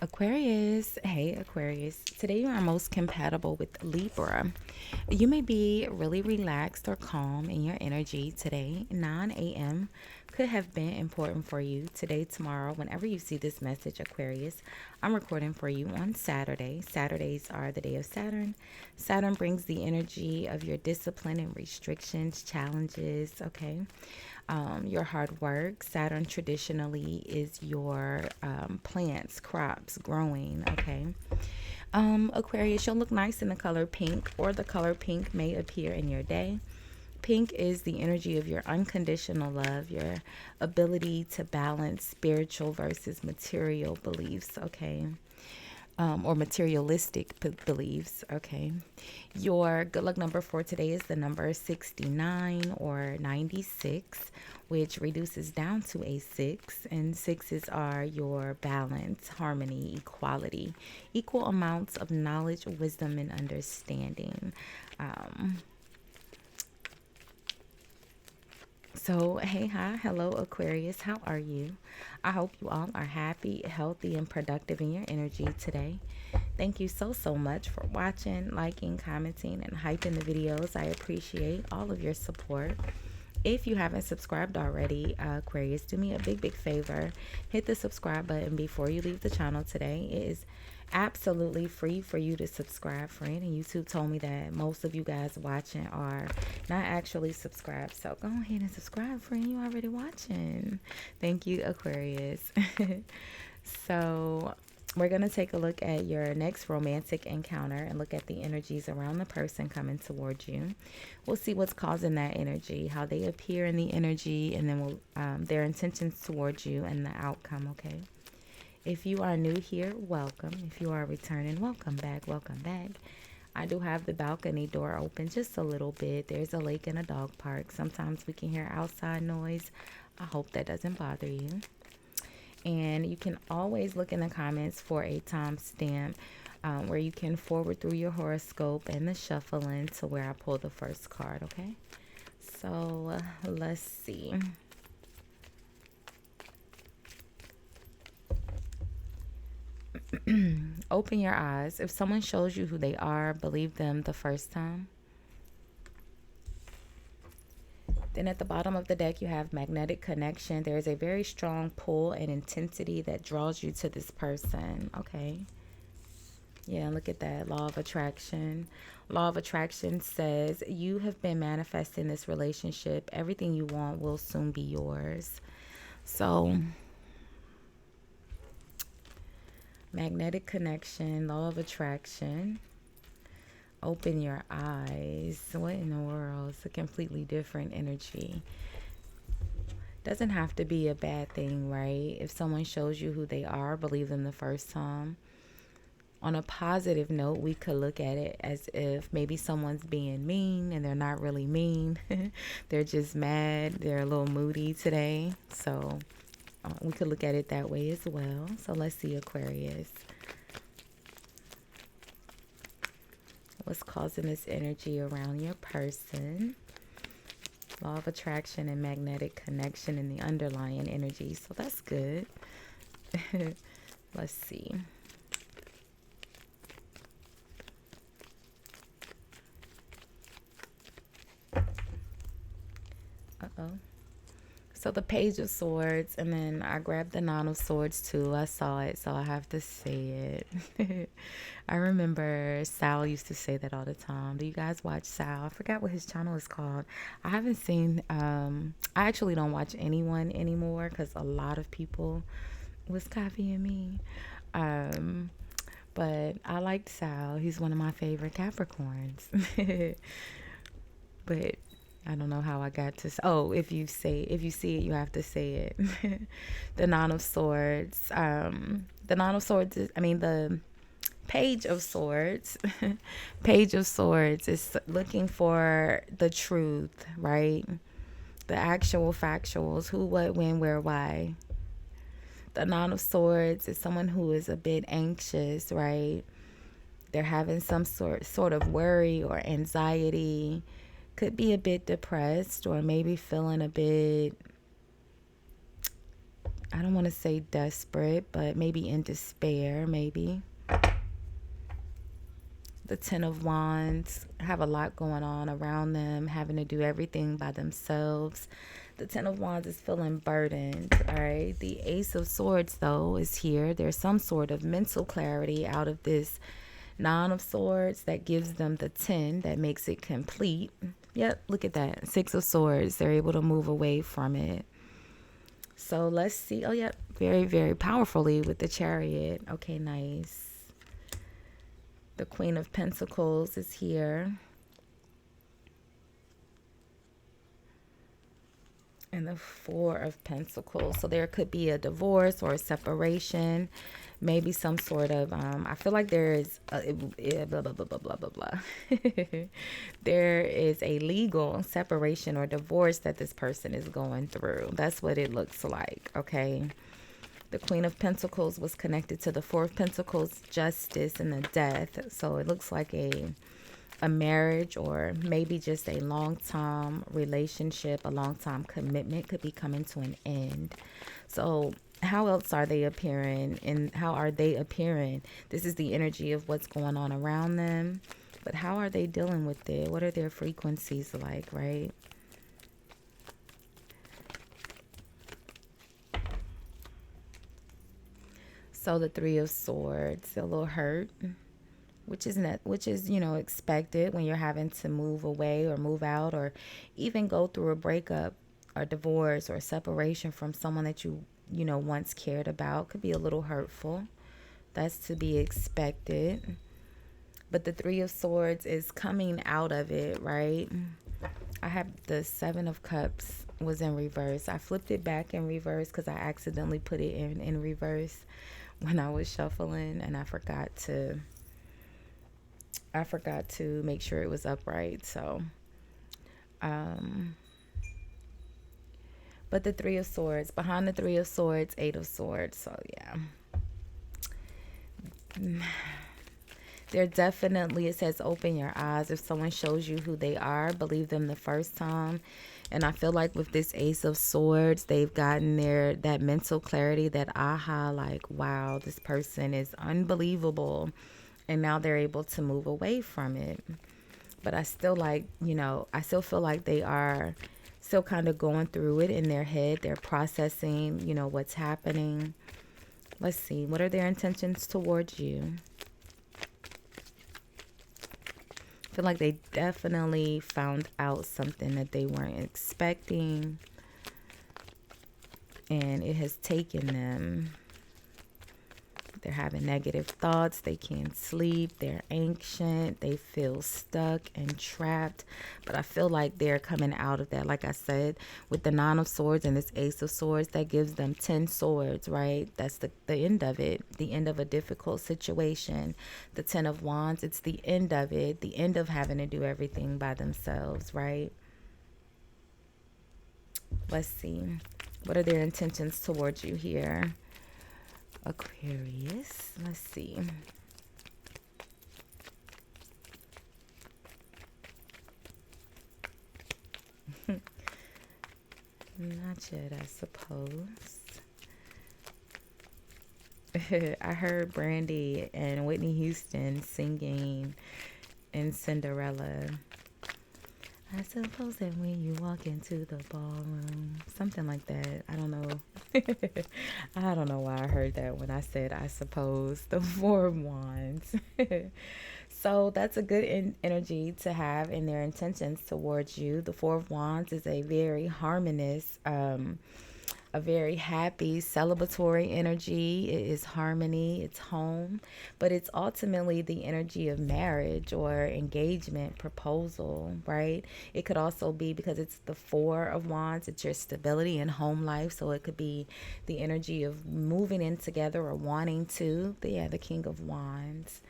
Aquarius, hey Aquarius. Today you are most compatible with Libra. You may be really relaxed or calm in your energy today. 9 a.m. could have been important for you today, tomorrow, whenever you see this message, Aquarius. I'm recording for you on Saturday. Saturdays are the day of Saturn. Saturn brings the energy of your discipline and restrictions, challenges, okay? Your hard work. Saturn traditionally is your plants, crops, growing, okay? Aquarius, you'll look nice in the color pink, or the color pink may appear in your day. Pink is the energy of your unconditional love, your ability to balance spiritual versus material beliefs, okay? Or materialistic beliefs, okay? Your good luck number for today is the number 69 or 96, which reduces down to a 6. And sixes are your balance, harmony, equality, equal amounts of knowledge, wisdom, and understanding. Um, So, hey, hi, hello, Aquarius. How are you? I hope you all are happy, healthy, and productive in your energy today. Thank you so much for watching, liking, commenting, and hyping the videos. I appreciate all of your support. If you haven't subscribed already, Aquarius, do me a big favor. Hit the subscribe button before you leave the channel today. It is absolutely free for you to subscribe, friend. And YouTube told me that most of you guys watching are not actually subscribed. So go ahead and subscribe, friend. You already watching. Thank you, Aquarius. So we're going to take a look at your next romantic encounter and look at the energies around the person coming towards you. We'll see what's causing that energy, how they appear in the energy, and then we'll their intentions towards you and the outcome, okay? If you are new here, welcome. If you are returning, welcome back, welcome back. I do have the balcony door open just a little bit. There's a lake and a dog park. Sometimes we can hear outside noise. I hope that doesn't bother you. And you can always look in the comments for a timestamp where you can forward through your horoscope and the shuffling to where I pull the first card, okay? So let's see. Open your eyes. If someone shows you who they are, believe them the first time. Then at the bottom of the deck, you have magnetic connection. There is a very strong pull and intensity that draws you to this person, okay? Yeah, look at that. Law of attraction. Law of attraction says you have been manifesting this relationship. Everything you want will soon be yours. So magnetic connection, law of attraction. Open your eyes. What in the world? It's a completely different energy. Doesn't have to be a bad thing, right? If someone shows you who they are, believe them the first time. On a positive note, we could look at it as if maybe someone's being mean and they're not really mean. They're just mad. They're a little moody today. So we could look at it that way as well. So let's see, Aquarius. What's causing this energy around your person? Law of attraction and magnetic connection in the underlying energy. So that's good. Let's see. Uh-oh. So the Page of Swords, and then I grabbed the Nine of Swords too. I saw it, so I have to say it. I remember Sal used to say that all the time. Do you guys watch Sal? I forgot what his channel is called. I haven't seen, I actually don't watch anyone anymore because a lot of people was copying me. But I liked Sal. He's one of my favorite Capricorns. But I don't know how I got to. Oh, if you see it, you have to say it. The Nine of Swords. The Nine of Swords. The Page of Swords. Page of Swords is looking for the truth, right? The actual factuals. Who, what, when, where, why. The Nine of Swords is someone who is a bit anxious, right? They're having some sort of worry or anxiety. Could be a bit depressed or maybe feeling a bit, I don't want to say desperate, but maybe in despair, maybe. The Ten of Wands have a lot going on around them, having to do everything by themselves. The Ten of Wands is feeling burdened, all right? The Ace of Swords, though, is here. There's some sort of mental clarity out of this Nine of Swords that gives them the 10 that makes it complete. Yep, look at that. Six of Swords. They're able to move away from it. So let's see. Oh, yep. Very, very powerfully with the Chariot. Okay, nice. The Queen of Pentacles is here. And the Four of Pentacles. So there could be a divorce or a separation. Maybe some sort of, I feel like there is, blah, blah, blah, blah, blah, blah, blah. There is a legal separation or divorce that this person is going through. That's what it looks like, okay? The Queen of Pentacles was connected to the Four of Pentacles, justice, and the death. So it looks like a marriage, or maybe just a long-term relationship, a long-term commitment could be coming to an end. So how else are they appearing, and how are they appearing? This is the energy of what's going on around them, but how are they dealing with it? What are their frequencies like, right? So the Three of Swords, a little hurt, which is you know, expected when you're having to move away or move out, or even go through a breakup or divorce or separation from someone that you know, once cared about. Could be a little hurtful. That's to be expected. But the Three of Swords is coming out of it, right? I have the Seven of Cups was in reverse. I flipped it back in reverse because I accidentally put it in reverse when I was shuffling, and I forgot to make sure it was upright. So but the Three of Swords, behind the Three of Swords, Eight of Swords. So yeah, they're definitely, it says open your eyes. If someone shows you who they are, believe them the first time. And I feel like with this Ace of Swords, they've gotten that mental clarity, that aha, like, wow, this person is unbelievable. And now they're able to move away from it. But I still like, you know, I still feel like they are still kind of going through it in their head. They're processing, you know, what's happening. Let's see. What are their intentions towards you? I feel like they definitely found out something that they weren't expecting, and it has taken them. They're having negative thoughts. They can't sleep. They're anxious. They feel stuck and trapped. But I feel like they're coming out of that. Like I said, with the Nine of Swords and this Ace of Swords, that gives them 10 swords, right? That's the end of it. The end of a difficult situation. The Ten of Wands, it's the end of it. The end of having to do everything by themselves, right? Let's see. What are their intentions towards you here? Aquarius, let's see. Not yet, I suppose. I heard Brandy and Whitney Houston singing in Cinderella. I suppose that when you walk into the ballroom, something like that. I don't know. I don't know why I heard that when I said I suppose. The Four of Wands. So that's a good energy to have in their intentions towards you. The Four of Wands is a very harmonious, a very happy, celebratory energy. It is harmony, it's home, but it's ultimately the energy of marriage or engagement, proposal, right? It could also be, because it's the Four of Wands, it's your stability and home life. So it could be the energy of moving in together or wanting to. Yeah, the King of Wands.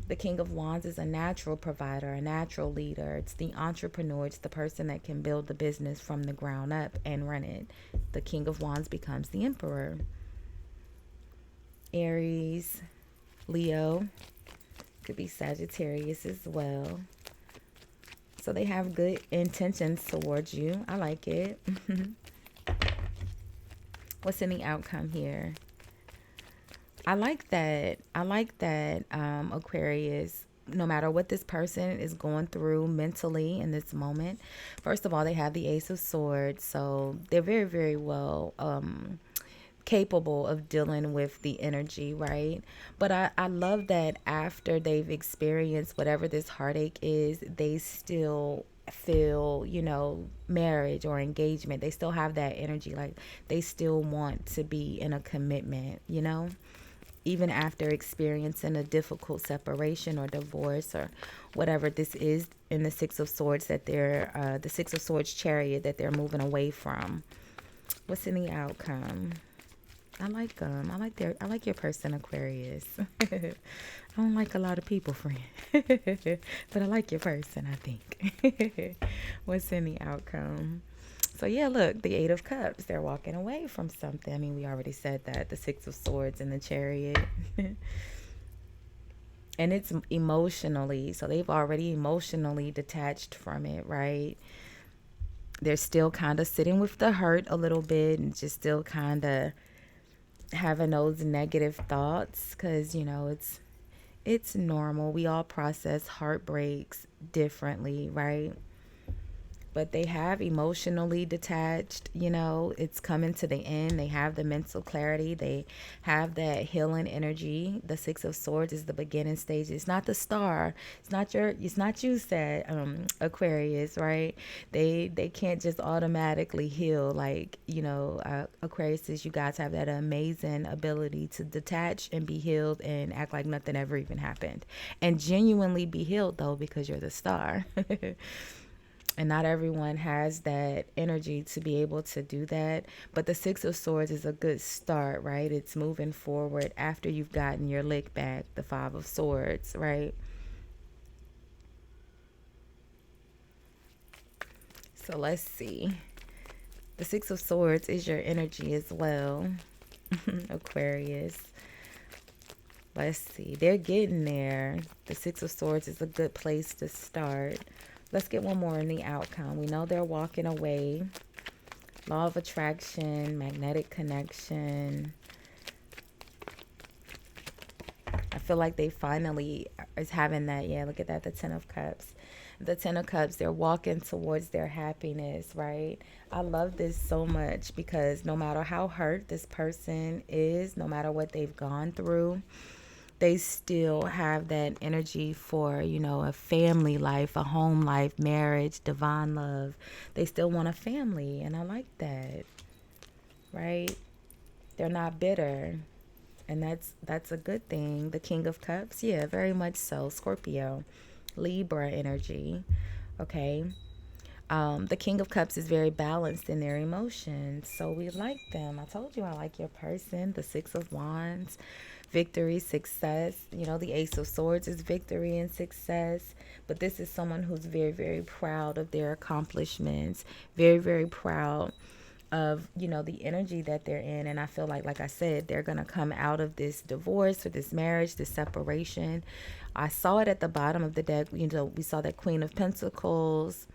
The King of Wands is a natural provider, a natural leader. It's the entrepreneur. It's the person that can build the business from the ground up and run it. The King of Wands becomes the Emperor. Aries, Leo, could be Sagittarius as well. So they have good intentions towards you. I like it. What's in the outcome here? I like that. I like that, Aquarius. No matter what this person is going through mentally in this moment, first of all, they have the Ace of Swords, so they're very, very well capable of dealing with the energy, right? But I love that after they've experienced whatever this heartache is, they still feel, marriage or engagement. They still have that energy. Like they still want to be in a commitment. Even after experiencing a difficult separation or divorce or whatever this is in the Six of Swords that the Six of Swords chariot that they're moving away from. What's in the outcome? I like them. I like your person, Aquarius. I don't like a lot of people, friend, but I like your person, I think. What's in the outcome? So yeah, look, the Eight of Cups. They're walking away from something. I mean, we already said that. The Six of Swords and the Chariot. And it's emotionally. So they've already emotionally detached from it, right? They're still kind of sitting with the hurt a little bit and just still kind of having those negative thoughts because, it's normal. We all process heartbreaks differently, right? But they have emotionally detached, it's coming to the end. They have the mental clarity. They have that healing energy. The Six of Swords is the beginning stage. It's not the star. It's not you, said Aquarius, right? They can't just automatically heal. Like, Aquarius says you guys have that amazing ability to detach and be healed and act like nothing ever even happened. And genuinely be healed, though, because you're the star. And not everyone has that energy to be able to do that. But the Six of Swords is a good start, right? It's moving forward after you've gotten your lick back, the Five of Swords, right? So let's see. The Six of Swords is your energy as well, Aquarius. Let's see. They're getting there. The Six of Swords is a good place to start. Let's get one more in the outcome. We know they're walking away. Law of attraction, magnetic connection. I feel like they finally is having that. Yeah, look at that, the Ten of Cups. The Ten of Cups, they're walking towards their happiness, right? I love this so much because no matter how hurt this person is, no matter what they've gone through, they still have that energy for, a family life, a home life, marriage, divine love. They still want a family, and I like that, right? They're not bitter, and that's a good thing. The King of Cups, yeah, very much so. Scorpio, Libra energy, okay? The King of Cups is very balanced in their emotions, so we like them. I told you I like your person. The Six of Wands, victory, success. The Ace of Swords is victory and success. But this is someone who's very, very proud of their accomplishments, very, very proud of, the energy that they're in. And I feel like I said, they're going to come out of this divorce or this marriage, this separation. I saw it at the bottom of the deck. We saw that Queen of Pentacles.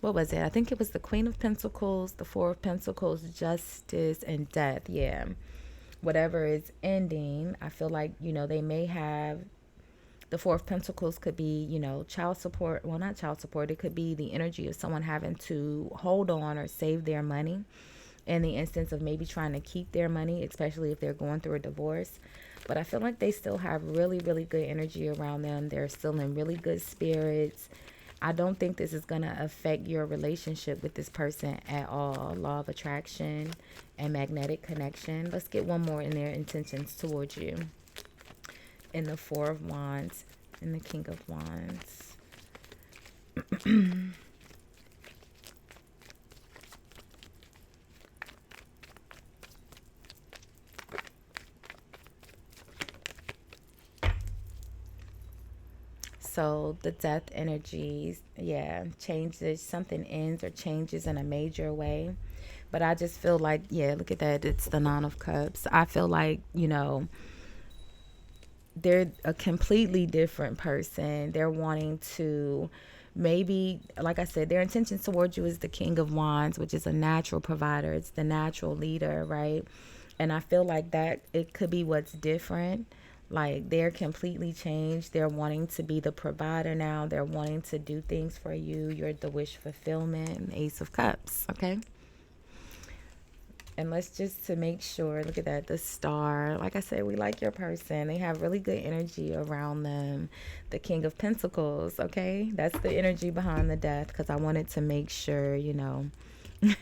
What was it? I think it was the Queen of Pentacles, the Four of Pentacles, Justice, and Death. Yeah. Whatever is ending, I feel like, they may have the Four of Pentacles could be, child support. Well, not child support. It could be the energy of someone having to hold on or save their money in the instance of maybe trying to keep their money, especially if they're going through a divorce. But I feel like they still have really, really good energy around them. They're still in really good spirits. I don't think this is going to affect your relationship with this person at all. Law of attraction and magnetic connection. Let's get one more in their intentions towards you. In the Four of Wands and the King of Wands. So the death energies, yeah, changes. Something ends or changes in a major way. But I just feel like, yeah, look at that. It's the Nine of Cups. I feel like, they're a completely different person. They're wanting to maybe, like I said, their intentions towards you is the King of Wands, which is a natural provider. It's the natural leader, right? And I feel like that it could be what's different. Like they're completely changed. They're wanting to be the provider now. They're wanting to do things for you. You're the wish fulfillment, Ace of Cups, okay? And let's just to make sure, look at that, the star. Like I said, we like your person. They have really good energy around them. The King of Pentacles, okay? That's the energy behind the death, because I wanted to make sure, you know,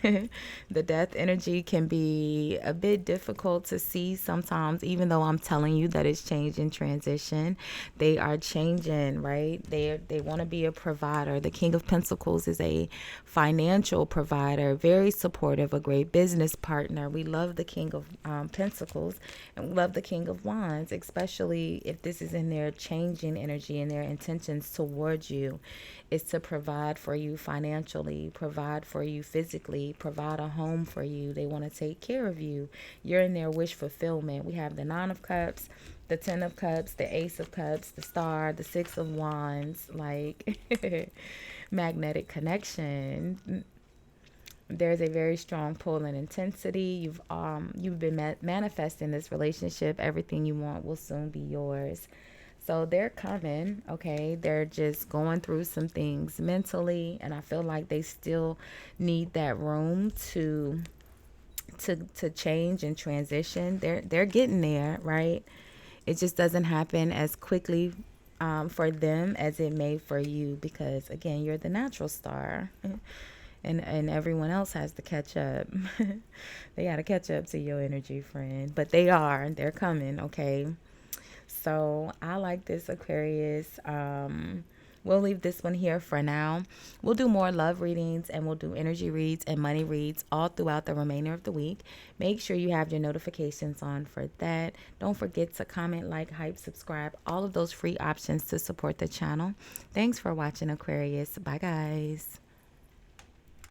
the death energy can be a bit difficult to see sometimes, even though I'm telling you that it's changing, transition. They are changing, right? They want to be a provider. The King of Pentacles is a financial provider, very supportive, a great business partner. We love the King of Pentacles, and we love the King of Wands, especially if this is in their changing energy and their intentions towards you, is to provide for you financially, provide for you physically, provide a home for you. They want to take care of you. You're in their wish fulfillment. We have the Nine of Cups, the Ten of Cups, the Ace of Cups, the Star, the Six of Wands, like magnetic connection. There's a very strong pull and intensity. You've been manifesting this relationship. Everything you want will soon be yours. So they're coming, okay? They're just going through some things mentally, and I feel like they still need that room to change and transition. They're getting there, right? It just doesn't happen as quickly for them as it may for you, because again, you're the natural star. And everyone else has to catch up. They got to catch up to your energy, friend. But they're coming, okay? So I like this, Aquarius. We'll leave this one here for now. We'll do more love readings, and we'll do energy reads and money reads all throughout the remainder of the week. Make sure you have your notifications on for that. Don't forget to comment, like, hype, subscribe, all of those free options to support the channel. Thanks for watching, Aquarius. Bye, guys.